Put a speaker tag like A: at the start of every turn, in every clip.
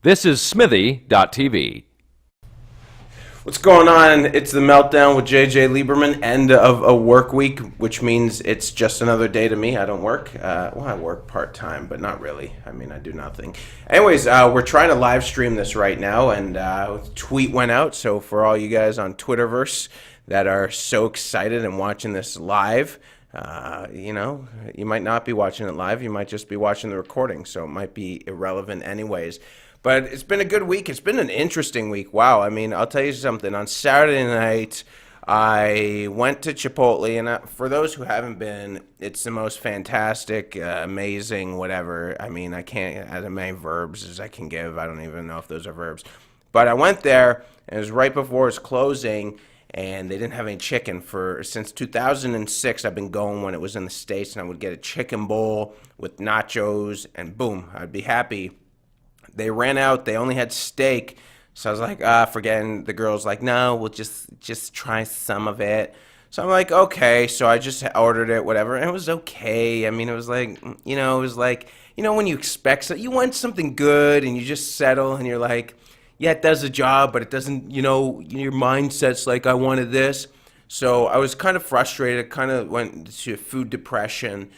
A: This is Smithy.tv.
B: What's going on? It's the Meltdown with JJ Lieberman. End of a work week, which means it's just another day to me. I don't work. I work part-time, but not really. I mean, I do nothing. Anyways, we're trying to live stream this right now, and a tweet went out. So for all you guys on Twitterverse that are so excited and watching this live, you might not be watching it live. You might just be watching the recording, so it might be irrelevant anyways. But it's been a good week. It's been an interesting week. Wow. I mean, I'll tell you something. On Saturday night, I went to Chipotle, and for those who haven't been, it's the most fantastic, amazing, whatever. I mean, I can't add as many verbs as I can give. I don't even know if those are verbs. But I went there, and it was right before it's closing, and they didn't have any chicken since 2006. I've been going when it was in the States, and I would get a chicken bowl with nachos, and boom, I'd be happy. They ran out. They only had steak. So I was like, forgetting. The girl's like, no, we'll just try some of it. So I'm like, okay. So I just ordered it, whatever. And it was okay. I mean, it was like, when you expect you want something good and you just settle and you're like, yeah, it does the job, but it doesn't, your mindset's like, I wanted this. So I was kind of frustrated, kind of went to food depression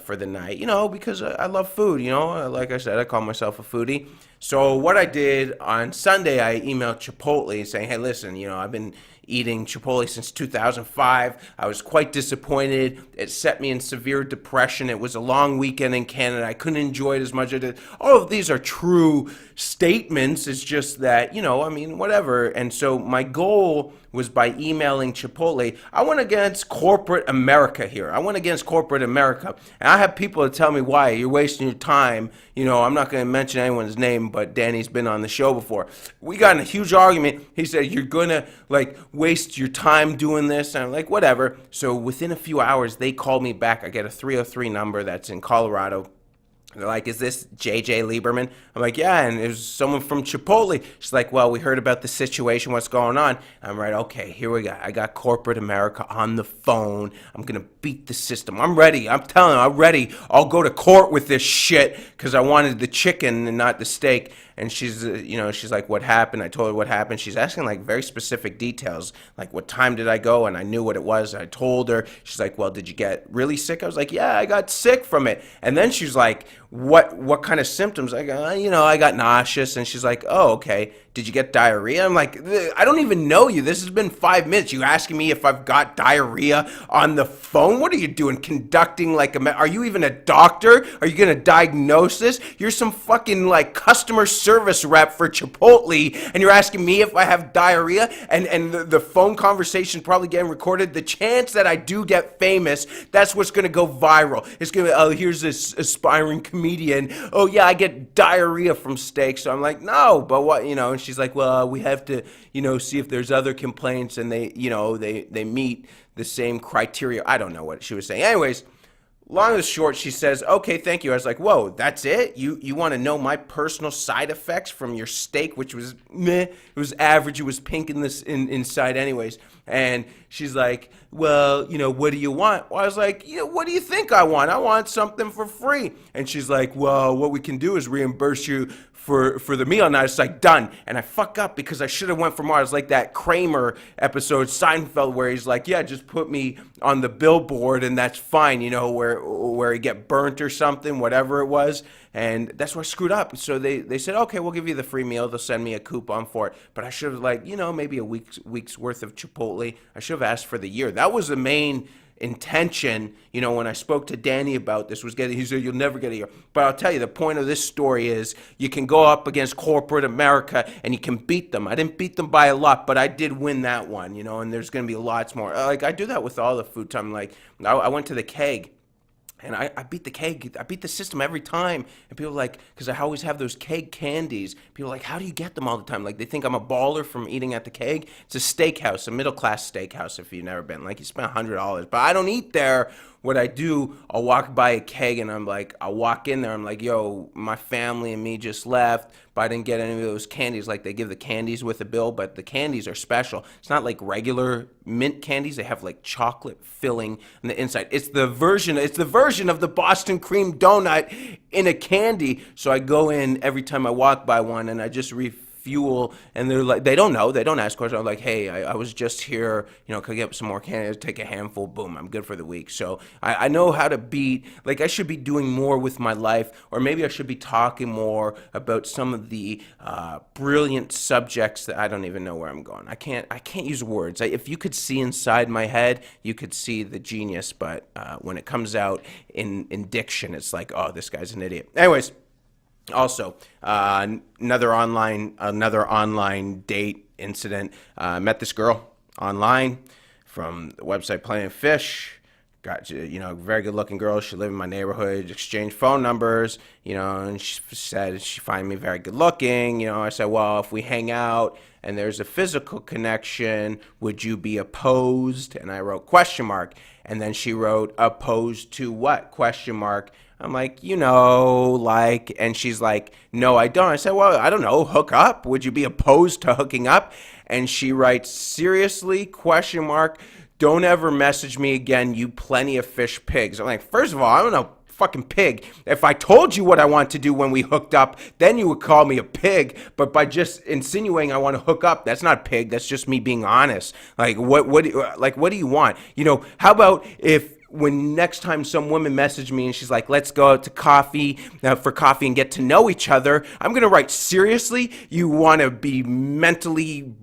B: for the night, because I love food, like I said, I call myself a foodie. So what I did on Sunday, I emailed Chipotle saying, hey, listen, I've been eating Chipotle since 2005. I was quite disappointed. It set me in severe depression. It was a long weekend in Canada. I couldn't enjoy it as much as I did. All of these are true statements. It's just that, whatever. And so my goal was by emailing Chipotle. I went against corporate America here. I went against corporate America. And I have people that tell me, why? You're wasting your time. I'm not going to mention anyone's name, but Danny's been on the show before. We got in a huge argument. He said, you're going to, waste your time doing this. And I'm like, whatever. So within a few hours, they called me back. I get a 303 number that's in Colorado. They're like, is this JJ Lieberman? I'm like, yeah, and it was someone from Chipotle. She's like, well, we heard about the situation, what's going on? I'm right, okay, here we go. I got corporate America on the phone. I'm going to beat the system. I'm ready. I'm telling you, I'm ready. I'll go to court with this shit because I wanted the chicken and not the steak. And she's like, what happened? I told her what happened. She's asking very specific details, like what time did I go? And I knew what it was. I told her. She's like, well, did you get really sick? I was like, yeah, I got sick from it. And then she's like, what kind of symptoms? I go, I got nauseous. And she's like, oh, okay. Did you get diarrhea? I'm like, I don't even know you. This has been 5 minutes. You asking me if I've got diarrhea on the phone? What are you doing? Conducting are you even a doctor? Are you going to diagnose this? You're some fucking customer service rep for Chipotle, and you're asking me if I have diarrhea, and the phone conversation probably getting recorded. The chance that I do get famous, that's what's going to go viral. It's going to be, oh, here's this aspiring comedian. Oh, yeah, I get diarrhea from steak. So I'm like, no, but what, and she's like, well, we have to, see if there's other complaints, and they meet the same criteria. I don't know what she was saying. Anyways, long and short, she says, okay, thank you. I was like, whoa, that's it? You want to know my personal side effects from your steak, which was meh. It was average. It was pink inside anyways. And she's like, well, what do you want? Well, I was like, what do you think I want? I want something for free. And she's like, well, what we can do is reimburse you for the meal. And I was like, done. And I fuck up because I should have went for more. I was like that Kramer episode, Seinfeld, where he's like, yeah, just put me on the billboard and that's fine, where he get burnt or something, whatever it was. And that's where I screwed up. So they said, okay, we'll give you the free meal. They'll send me a coupon for it. But I should have maybe a week's worth of Chipotle. I should have asked for the year. That was the main intention, when I spoke to Danny about this, he said, you'll never get a year. But I'll tell you, the point of this story is you can go up against corporate America and you can beat them. I didn't beat them by a lot, but I did win that one, and there's going to be lots more. I do that with all the food time. I went to the Keg. And I beat the keg. I beat the system every time. And people are like, because I always have those keg candies. People are like, how do you get them all the time? They think I'm a baller from eating at the Keg. It's a steakhouse, a middle-class steakhouse if you've never been. You spend $100. But I don't eat there what I do, I'll walk by a keg and I'll walk in there. I'm like, yo, my family and me just left, but I didn't get any of those candies. Like they give the candies with the bill, but the candies are special. It's not like regular mint candies. They have like chocolate filling on the inside. It's the version of the Boston cream donut in a candy. So I go in every time I walk by one and I just refuel, and they're like, they don't know, they don't ask questions. I'm like, hey, I was just here, could I get some more candy? Take a handful, boom, I'm good for the week. So I know how to beat, like I should be doing more with my life, or maybe I should be talking more about some of the brilliant subjects that I don't even know where I'm going. I can't use words. If you could see inside my head, you could see the genius, but when it comes out in diction, it's like, oh, this guy's an idiot. Anyways, also, another online date incident. Met this girl online from the website Plenty of Fish. Got very good looking girl. She lived in my neighborhood. Exchanged phone numbers. And she said she find me very good looking. I said, well, if we hang out and there's a physical connection, would you be opposed? And I wrote question mark. And then she wrote, opposed to what? Question mark. I'm like, and she's like, no, I don't. I said, well, I don't know, hook up? Would you be opposed to hooking up? And she writes, seriously, question mark, don't ever message me again, you Plenty of Fish pigs. I'm like, first of all, I'm no fucking pig. If I told you what I want to do when we hooked up, then you would call me a pig. But by just insinuating I want to hook up, that's not pig. That's just me being honest. Like, what do you want? How about if when next time some woman message me and she's like, let's go out to coffee for coffee and get to know each other, I'm going to write, seriously, you want to be mentally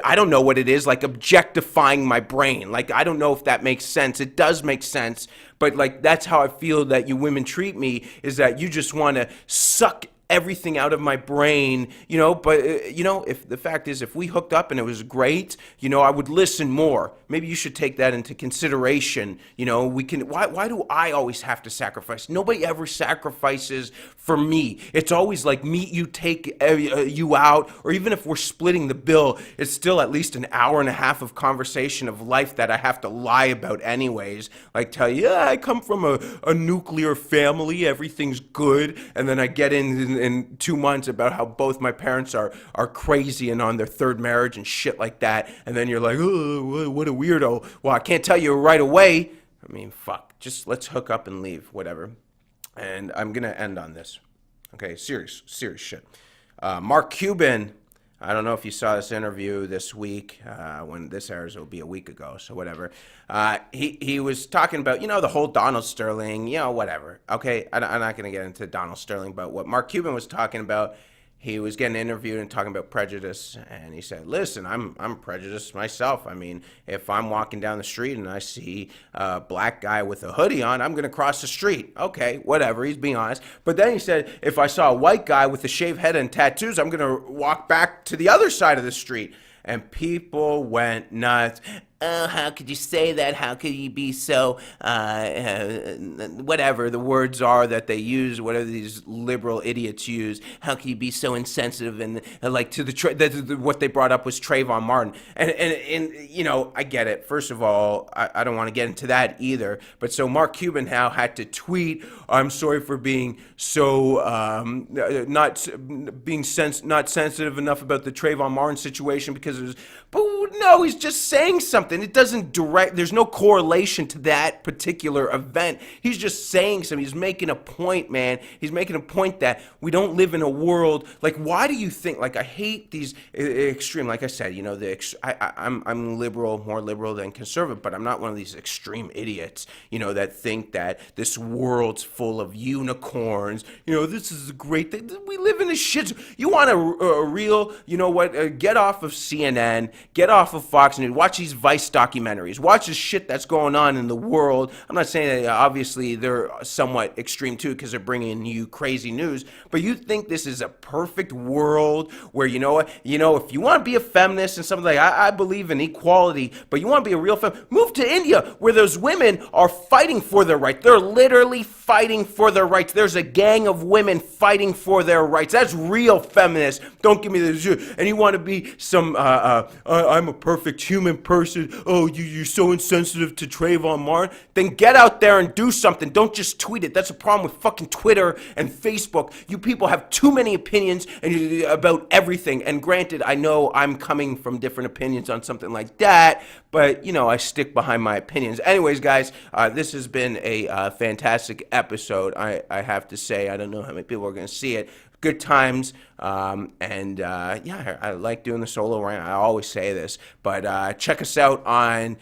B: I don't know what it is, like objectifying my brain. Like, I don't know if that makes sense. It does make sense, but like, that's how I feel that you women treat me, is that you just want to suck everything out of my brain, but if the fact is, if we hooked up and it was great, I would listen more. Maybe you should take that into consideration. Why do I always have to sacrifice? Nobody ever sacrifices for me. It's always like meet you, take you out, or even if we're splitting the bill, it's still at least an hour and a half of conversation of life that I have to lie about anyways. Like tell you, yeah, I come from a nuclear family, everything's good, and then I get in 2 months about how both my parents are crazy and on their third marriage and shit like that, and then you're like, oh, what a weirdo. Well, I can't tell you right away. I mean, fuck, just let's hook up and leave, whatever. And I'm gonna end on this. Okay, serious shit. Mark Cuban, I don't know if you saw this interview this week. When this airs, it'll be a week ago, so whatever. He was talking about, the whole Donald Sterling, whatever. Okay, I'm not going to get into Donald Sterling, but what Mark Cuban was talking about, he was getting interviewed and talking about prejudice, and he said, listen, I'm prejudiced myself. I mean, if I'm walking down the street and I see a black guy with a hoodie on, I'm going to cross the street. Okay, whatever, he's being honest. But then he said, if I saw a white guy with a shaved head and tattoos, I'm going to walk back to the other side of the street. And people went nuts. Oh, how could you say that? How could you be so, whatever the words are that they use, whatever these liberal idiots use, how can you be so insensitive? And like to what they brought up was Trayvon Martin. And I get it. First of all, I don't want to get into that either. But so Mark Cuban now had to tweet, I'm sorry for being so, not sensitive enough about the Trayvon Martin situation because it was, but no, he's just saying something. It doesn't there's no correlation to that particular event. He's just saying something. He's making a point, man. He's making a point that we don't live in a world, like, why do you think, like, I hate these extreme, like I said, I'm liberal, more liberal than conservative, but I'm not one of these extreme idiots, that think that this world's full of unicorns, this is a great thing. We live in a shit. You want a real, get off of CNN, get off of Fox News, watch these Vice documentaries, watch the shit that's going on in the world. I'm not saying that obviously they're somewhat extreme too because they're bringing you crazy news, but you think this is a perfect world where, if you want to be a feminist and something like, I believe in equality, but you want to be a real feminist, move to India where those women are fighting for their rights. They're literally fighting for their rights. There's a gang of women fighting for their rights. That's real feminist. Don't give me this. And you want to be some, I'm a perfect human person oh, you're so insensitive to Trayvon Martin. Then get out there and do something. Don't just tweet it. That's a problem with fucking Twitter and Facebook. You people have too many opinions about everything. And granted, I know I'm coming from different opinions on something like that, but, I stick behind my opinions. Anyways, guys, this has been a fantastic episode, I have to say. I don't know how many people are going to see it. Good times, I like doing the solo rant. I always say this, but check us out on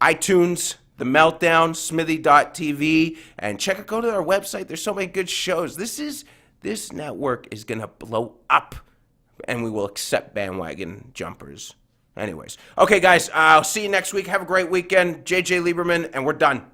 B: iTunes, The Meltdown, Smithy.tv, and go to our website. There's so many good shows. This network is going to blow up, and we will accept bandwagon jumpers. Anyways, okay, guys, I'll see you next week. Have a great weekend. JJ Lieberman, and we're done.